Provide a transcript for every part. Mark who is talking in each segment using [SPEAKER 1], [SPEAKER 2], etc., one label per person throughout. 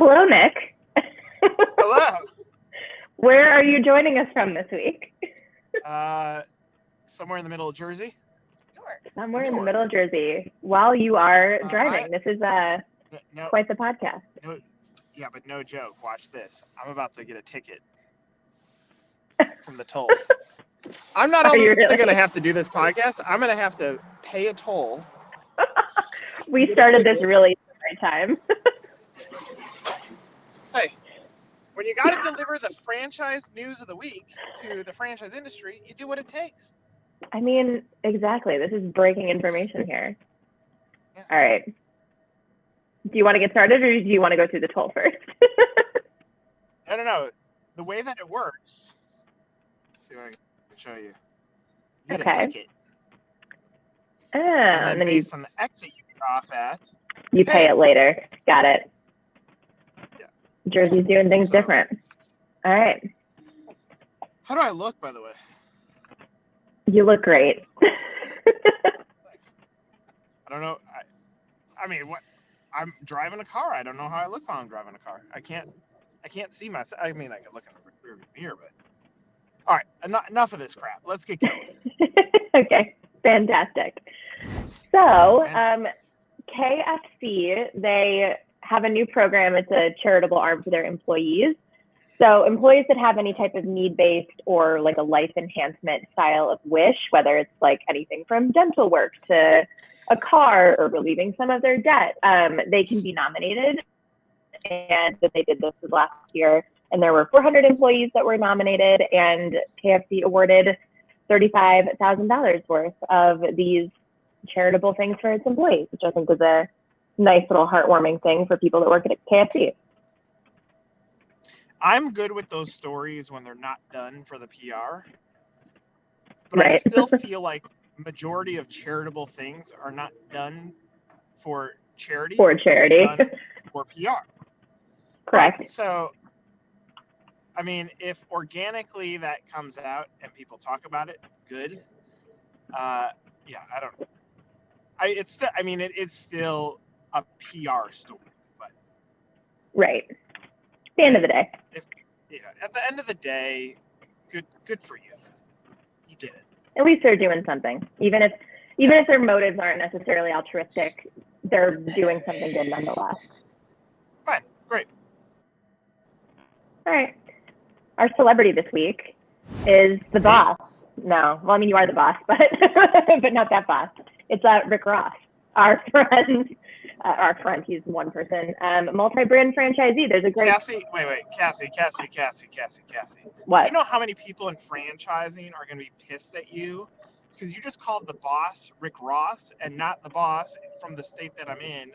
[SPEAKER 1] hello, Nick.
[SPEAKER 2] Hello.
[SPEAKER 1] Where are you joining us from this week?
[SPEAKER 2] Somewhere in the middle of Jersey.
[SPEAKER 1] Somewhere in the middle of Jersey while you are driving. This is
[SPEAKER 2] No,
[SPEAKER 1] quite the podcast.
[SPEAKER 2] no, yeah, but no joke. Watch this. I'm about to get a ticket from the toll. I'm not
[SPEAKER 1] Are
[SPEAKER 2] only
[SPEAKER 1] you really?
[SPEAKER 2] going to have to do this podcast, I'm going to have to pay a toll.
[SPEAKER 1] We started this really at the right time.
[SPEAKER 2] Hey, when you got to deliver the franchise news of the week to the franchise industry, you do what it takes.
[SPEAKER 1] I mean, exactly. This is breaking information here.
[SPEAKER 2] Yeah.
[SPEAKER 1] All right. Do you want to get started, or do you want to go through the toll first?
[SPEAKER 2] No. The way that it works, let's see if I can show you. You get
[SPEAKER 1] Okay.
[SPEAKER 2] a ticket.
[SPEAKER 1] And then
[SPEAKER 2] based on the exit you get off at,
[SPEAKER 1] you pay it later. Got it.
[SPEAKER 2] Yeah.
[SPEAKER 1] Jersey's doing things different. All right.
[SPEAKER 2] How do I look, by the way?
[SPEAKER 1] You look great.
[SPEAKER 2] Thanks. I don't know. I mean, what? I'm driving a car. I don't know how I look while I'm driving a car. I can't see myself. I mean, I can look in the rear mirror, but all right. Enough of this crap. Let's get going.
[SPEAKER 1] Okay. Fantastic. So, KFC, they have a new program. It's a charitable arm for their employees. So employees that have any type of need-based or like a life enhancement style of wish, whether it's like anything from dental work to a car or relieving some of their debt, they can be nominated. And they did this last year. And there were 400 employees that were nominated, and KFC awarded $35,000 worth of these charitable things for its employees, which I think is a nice little heartwarming thing for people that work at KFC.
[SPEAKER 2] I'm good with those stories when they're not done for the PR, but
[SPEAKER 1] Right.
[SPEAKER 2] I still feel like majority of charitable things are not done for charity.
[SPEAKER 1] For charity.
[SPEAKER 2] Done for PR.
[SPEAKER 1] Correct.
[SPEAKER 2] Right. So, I mean, if organically that comes out and people talk about it, good. Yeah, I don't. It's still a PR story, but
[SPEAKER 1] right. At the end of the day.
[SPEAKER 2] At the end of the day, good for you. You did it.
[SPEAKER 1] At least they're doing something, even if their motives aren't necessarily altruistic, they're doing something good nonetheless.
[SPEAKER 2] Fine, great.
[SPEAKER 1] All right. Our celebrity this week is the boss. No, well, I mean, you are the boss, but not that boss. It's Rick Ross, our friend. He's one person. Multi-brand franchisee. There's a great
[SPEAKER 2] Cassie. Wait, Cassie.
[SPEAKER 1] What?
[SPEAKER 2] Do you know how many people in franchising are going to be pissed at you because you just called the boss Rick Ross and not the boss from the state that I'm in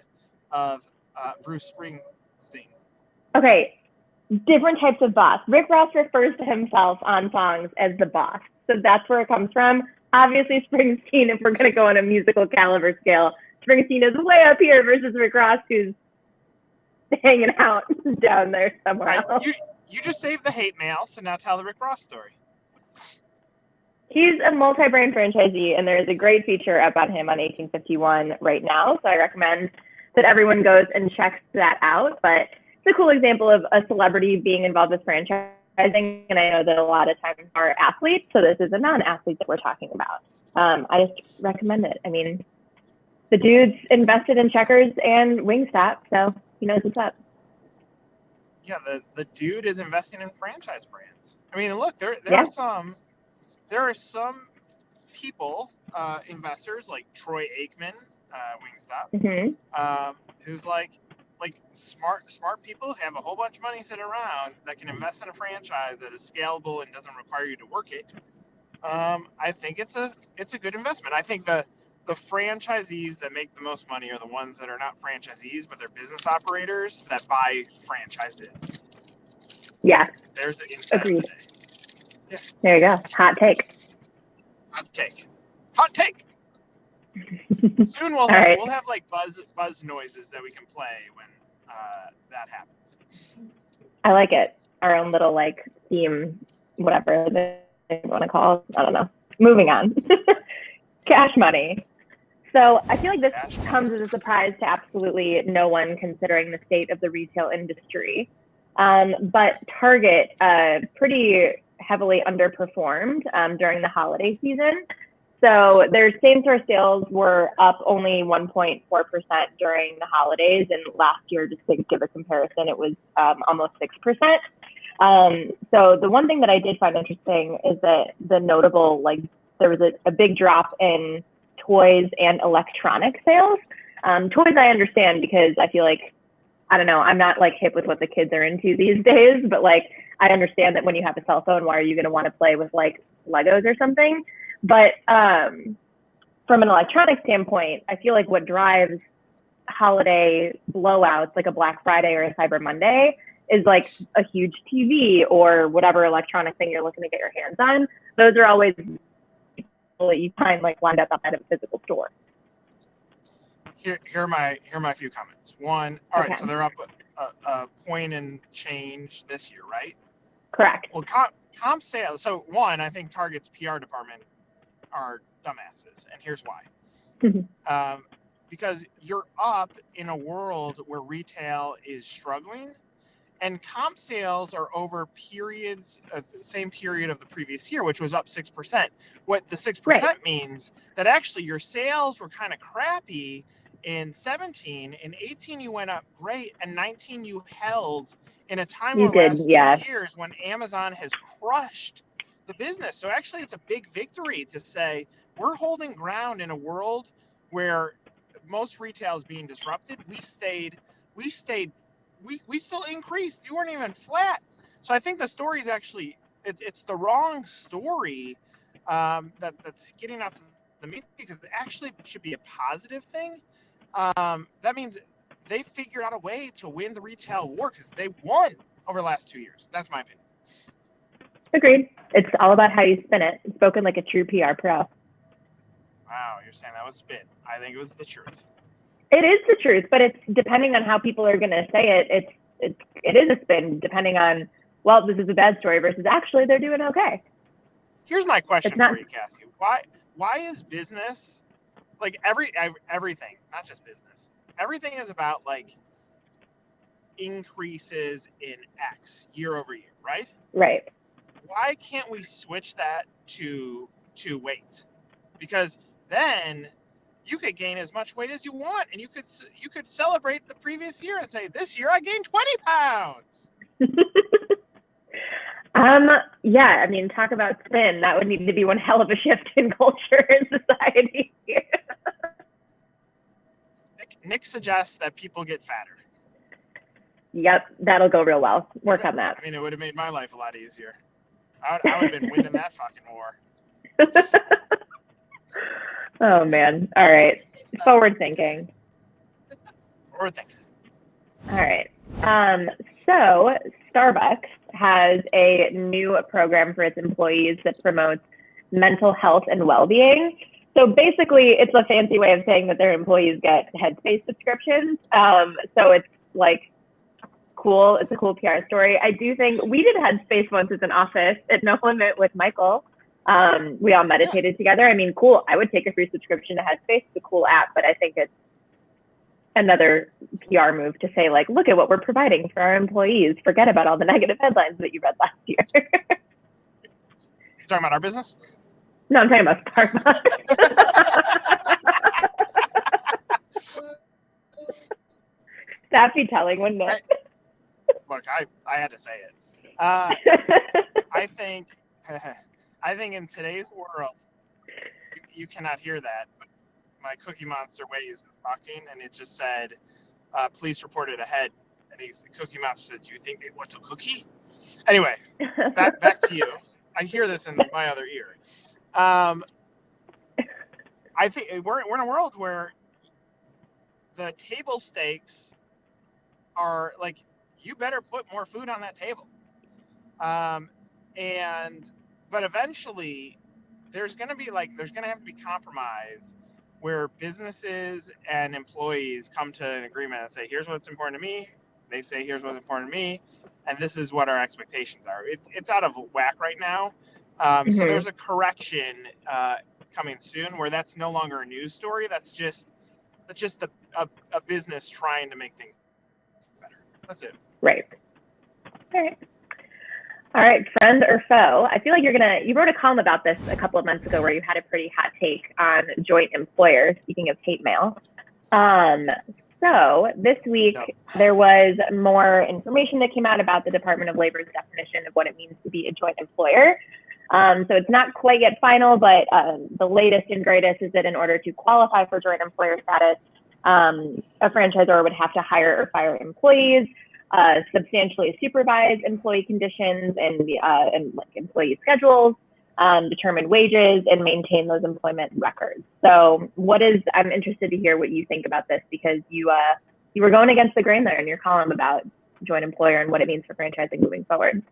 [SPEAKER 2] of Bruce Springsteen?
[SPEAKER 1] Okay. Different types of boss. Rick Ross refers to himself on songs as the boss. So that's where it comes from. Obviously, Springsteen, if we're going to go on a musical caliber scale, Springsteen is way up here versus Rick Ross, who's hanging out down there somewhere else.
[SPEAKER 2] You just saved the hate mail, so now tell the Rick Ross story.
[SPEAKER 1] He's a multi-brand franchisee, and there's a great feature about him on 1851 right now. So I recommend that everyone goes and checks that out. But it's a cool example of a celebrity being involved with franchising, and I know that a lot of times are athletes, so this is a non-athlete that we're talking about. I just recommend it. I mean, the dude's invested in Checkers and Wingstop, so he knows what's up.
[SPEAKER 2] Yeah, the dude is investing in franchise brands. I mean, look, there are some people, investors like Troy Aikman, Wingstop, who's like smart people who have a whole bunch of money sitting around that can invest in a franchise that is scalable and doesn't require you to work it. I think it's a good investment. I think the franchisees that make the most money are the ones that are not franchisees, but they're business operators that buy franchises.
[SPEAKER 1] Yeah.
[SPEAKER 2] There's the insight of the day. Yeah.
[SPEAKER 1] There you go. Hot take.
[SPEAKER 2] Soon we'll have like buzz noises that we can play when that happens.
[SPEAKER 1] I like it. Our own little like theme, whatever they want to call it. I don't know. Moving on. Cash money. So I feel like this
[SPEAKER 2] Cash money.
[SPEAKER 1] comes as a surprise to absolutely no one considering the state of the retail industry. But Target pretty heavily underperformed during the holiday season. So their same store sales were up only 1.4% during the holidays. And last year, just to give a comparison, it was almost 6%. So the one thing that I did find interesting is that the notable, like, there was a big drop in toys and electronic sales. Toys I understand because I feel like, I don't know, I'm not like hip with what the kids are into these days, but like I understand that when you have a cell phone, why are you going to want to play with like Legos or something? But from an electronic standpoint, I feel like what drives holiday blowouts like a Black Friday or a Cyber Monday is like a huge TV or whatever electronic thing you're looking to get your hands on. Those are always that you find like lined up outside of a physical store.
[SPEAKER 2] Here are my few comments. One, all right,
[SPEAKER 1] Okay.
[SPEAKER 2] so they're up a point and change this year, right?
[SPEAKER 1] Correct.
[SPEAKER 2] Well, comp sales. So one, I think Target's PR department are dumbasses, and here's why. Because you're up in a world where retail is struggling, and comp sales are over periods of the same period of the previous year, which was up 6%. What the 6% means that actually your sales were kind of crappy in 17. In 18 you went up great, and 19 you held in a time
[SPEAKER 1] You
[SPEAKER 2] over the
[SPEAKER 1] did,
[SPEAKER 2] last
[SPEAKER 1] yeah.
[SPEAKER 2] 2 years when Amazon has crushed the business. So actually it's a big victory to say we're holding ground in a world where most retail is being disrupted. We still increased. You weren't even flat. So I think the story is actually it's the wrong story that's getting out to the media, because it actually should be a positive thing. That means they figured out a way to win the retail war because they won over the last 2 years. That's my opinion.
[SPEAKER 1] Agreed. It's all about how you spin it. Spoken like a true PR pro.
[SPEAKER 2] Wow, you're saying that was spin. I think it was the truth.
[SPEAKER 1] It is the truth, but it's depending on how people are going to say it. It is a spin depending on, well, this is a bad story versus actually they're doing okay.
[SPEAKER 2] Here's my question for you, Cassie. Why is business, like everything, not just business, everything is about like increases in X year over year, right?
[SPEAKER 1] Right.
[SPEAKER 2] Why can't we switch that to weight? Because then you could gain as much weight as you want, and you could celebrate the previous year and say, this year I gained 20 pounds.
[SPEAKER 1] Yeah, I mean, talk about spin. That would need to be one hell of a shift in culture and society.
[SPEAKER 2] Nick suggests that people get fatter.
[SPEAKER 1] Yep, that'll go real well. Work on that.
[SPEAKER 2] I mean, it would have made my life a lot easier. I would have been winning that fucking war.
[SPEAKER 1] Oh, man. All right. Forward thinking.
[SPEAKER 2] Forward thinking.
[SPEAKER 1] All right. So Starbucks has a new program for its employees that promotes mental health and well-being. So basically, it's a fancy way of saying that their employees get Headspace subscriptions. So it's like cool. It's a cool PR story. I do think we did Headspace once as an office at No Limit with Michael. We all meditated together. I mean, cool. I would take a free subscription to Headspace. It's a cool app, but I think it's another PR move to say, like, look at what we're providing for our employees. Forget about all the negative headlines that you read last year.
[SPEAKER 2] You're talking about our business?
[SPEAKER 1] No, I'm talking about Starbucks. That'd be telling, wouldn't it?
[SPEAKER 2] Look, I had to say it. I think in today's world, you cannot hear that, but my Cookie Monster Waze is talking, and it just said, please report it ahead. And Cookie Monster said, do you think they want a cookie? Anyway, back to you. I hear this in my other ear. I think we're in a world where the table stakes are like, you better put more food on that table. But eventually there's going to have to be compromise where businesses and employees come to an agreement and say, here's what's important to me. They say, here's what's important to me. And this is what our expectations are. It's out of whack right now. So there's a correction coming soon, where that's no longer a news story. That's just a business trying to make things better. That's it.
[SPEAKER 1] Right. All right, friend or foe. I feel like you wrote a column about this a couple of months ago where you had a pretty hot take on joint employers, speaking of hate mail. So this week, there was more information that came out about the Department of Labor's definition of what it means to be a joint employer. So it's not quite yet final, but the latest and greatest is that in order to qualify for joint employer status, a franchisor would have to hire or fire employees, substantially supervise employee conditions and like employee schedules, determine wages, and maintain those employment records. So I'm interested to hear what you think about this, because you were going against the grain there in your column about joint employer and what it means for franchising moving forward.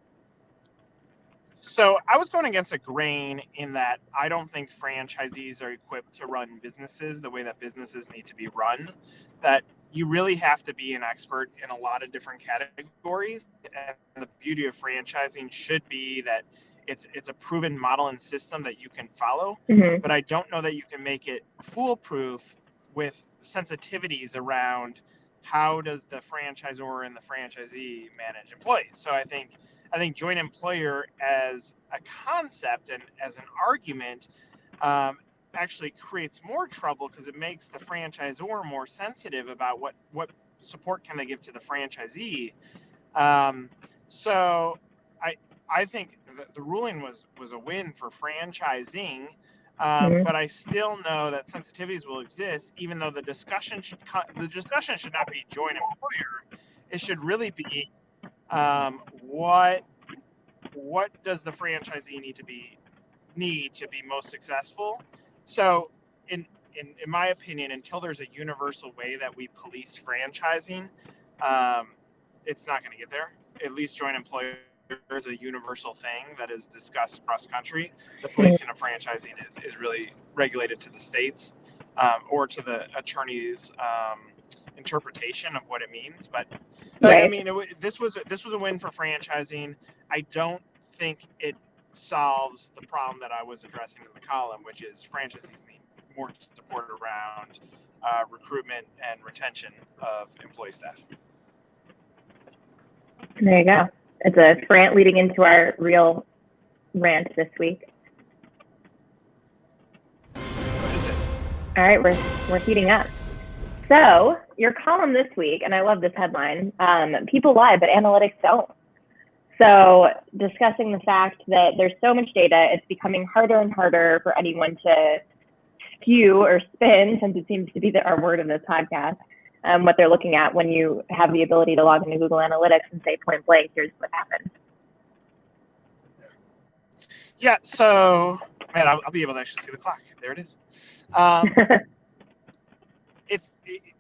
[SPEAKER 2] So I was going against a grain in that I don't think franchisees are equipped to run businesses the way that businesses need to be run, that you really have to be an expert in a lot of different categories. And the beauty of franchising should be that it's a proven model and system that you can follow.
[SPEAKER 1] Mm-hmm.
[SPEAKER 2] But I don't know that you can make it foolproof with sensitivities around how does the franchisor and the franchisee manage employees. So I think joint employer as a concept and as an argument actually creates more trouble, because it makes the franchisor more sensitive about what support can they give to the franchisee. So I think the ruling was a win for franchising, but I still know that sensitivities will exist, even though the discussion should not be joint employer. It should really be what does the franchisee need to be most successful. So in my opinion, until there's a universal way that we police franchising, it's not going to get there. At least joint employer is a universal thing that is discussed across country. The policing of franchising is really regulated to the states or to the attorney's interpretation of what it means. But
[SPEAKER 1] Right.
[SPEAKER 2] I mean, this was a win for franchising. I don't think it solves the problem that I was addressing in the column, which is franchisees need more support around recruitment and retention of employee staff.
[SPEAKER 1] There you go. It's a rant leading into our real rant this week.
[SPEAKER 2] What is it?
[SPEAKER 1] All right, we're heating up. So your column this week, and I love this headline, people lie, but analytics don't. So discussing the fact that there's so much data, it's becoming harder and harder for anyone to skew or spin, since it seems to be our word in this podcast, what they're looking at when you have the ability to log into Google Analytics and say point blank, here's what happened.
[SPEAKER 2] Yeah, so, man, I'll be able to actually see the clock. There it is.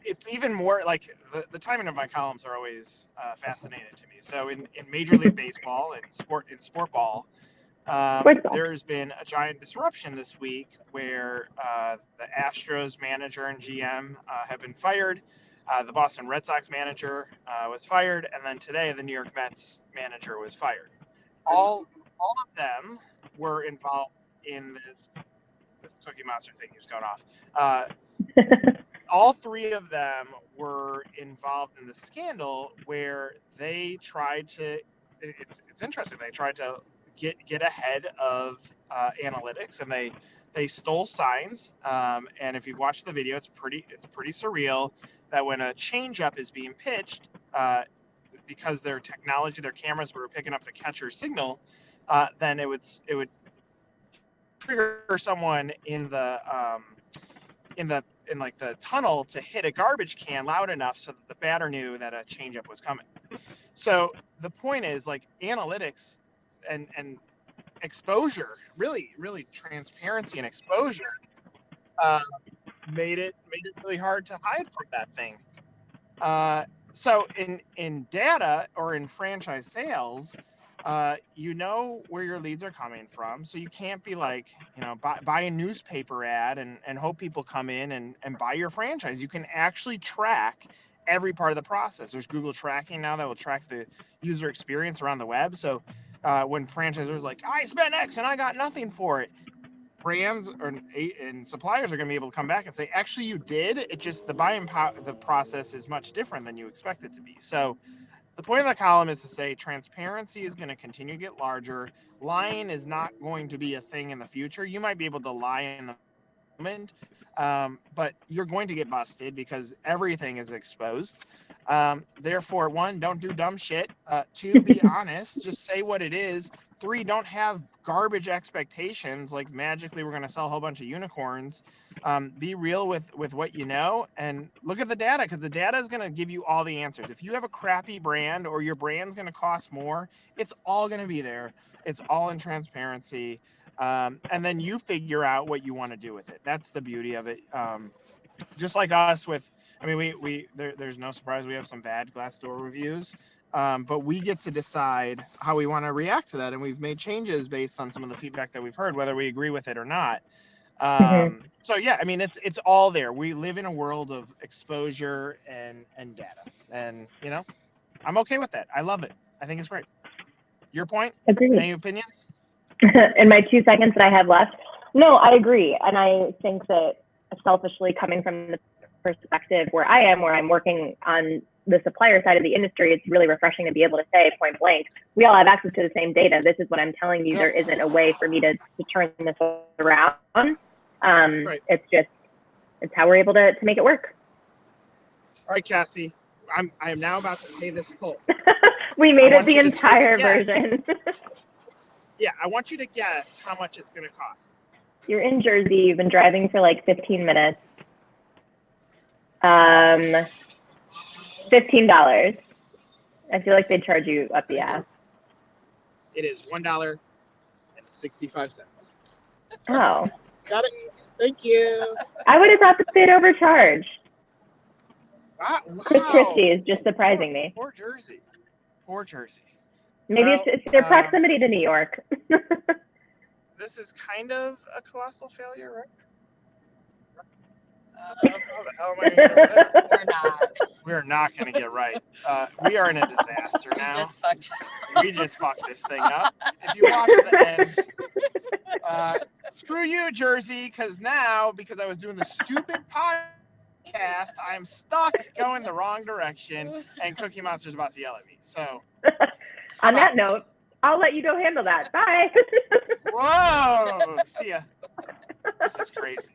[SPEAKER 2] It's even more like the timing of my columns are always fascinating to me. So in Major League Baseball and sport ball, there's been a giant disruption this week where the Astros manager and GM have been fired. The Boston Red Sox manager was fired, and then today the New York Mets manager was fired. All of them were involved in this Cookie Monster thing was going off. All three of them were involved in the scandal where they tried to. It's interesting. They tried to get ahead of analytics, and they stole signs. And if you've watched the video, it's pretty surreal that when a changeup is being pitched, because their technology, their cameras were picking up the catcher's signal, then it would trigger someone in the tunnel to hit a garbage can loud enough so that the batter knew that a changeup was coming. So the point is, like, analytics and exposure, really transparency and exposure, made it really hard to hide from that thing. So in data or in franchise sales, you know where your leads are coming from. So you can't be like, buy a newspaper ad and hope people come in and buy your franchise. You can actually track every part of the process. There's Google tracking now that will track the user experience around the web. So when franchisors are like, I spent X and I got nothing for it, brands and suppliers are going to be able to come back and say, actually, you did. It just the the process is much different than you expect it to be. So the point of the column is to say transparency is going to continue to get larger. Lying is not going to be a thing in the future. You might be able to lie in the moment, but you're going to get busted because everything is exposed. Therefore, one, don't do dumb shit. Two, be honest. Just say what it is. Three, don't have garbage expectations like magically we're going to sell a whole bunch of unicorns. Be real with what you know and look at the data because the data is going to give you all the answers. If you have a crappy brand or your brand's going to cost more, it's all going to be there. It's all in transparency. And then you figure out what you want to do with it. That's the beauty of it. Just like us with, I mean, there's no surprise we have some bad Glassdoor reviews, but we get to decide how we want to react to that. And we've made changes based on some of the feedback that we've heard, whether we agree with it or not. So yeah, I mean, it's all there. We live in a world of exposure and data, and I'm okay with that. I love it. I think it's great. Your point?
[SPEAKER 1] Agreed.
[SPEAKER 2] Any opinions?
[SPEAKER 1] In my 2 seconds that I have left, no, I agree. And I think that selfishly coming from the perspective where I'm working on the supplier side of the industry, it's really refreshing to be able to say point blank, we all have access to the same data. This is what I'm telling you. There isn't a way for me to turn this around. Right. It's how we're able to make it work.
[SPEAKER 2] All right, Cassie, I am now about to pay this toll.
[SPEAKER 1] We made it the entire version.
[SPEAKER 2] Yeah, I want you to guess how much it's going to cost.
[SPEAKER 1] You're in Jersey. You've been driving for like 15 minutes. $15. I feel like they'd charge you up the ass.
[SPEAKER 2] It is $1.65.
[SPEAKER 1] Oh.
[SPEAKER 2] Got it. Thank you.
[SPEAKER 1] I would have thought that they'd overcharge.
[SPEAKER 2] Wow.
[SPEAKER 1] Chris Christie is just surprising me.
[SPEAKER 2] Poor Jersey. Poor Jersey.
[SPEAKER 1] Maybe it's their proximity to New York.
[SPEAKER 2] This is kind of a colossal failure, right? How the hell am I going to get there?
[SPEAKER 3] We're not.
[SPEAKER 2] We're not going to get right. We are in a disaster now. We just fucked this thing up. If you watch the end, screw you, Jersey, because I was doing the stupid podcast, I'm stuck going the wrong direction, and Cookie Monster's about to yell at me. So,
[SPEAKER 1] on that note, I'll let you go handle that. Bye.
[SPEAKER 2] Whoa. See ya. This is crazy.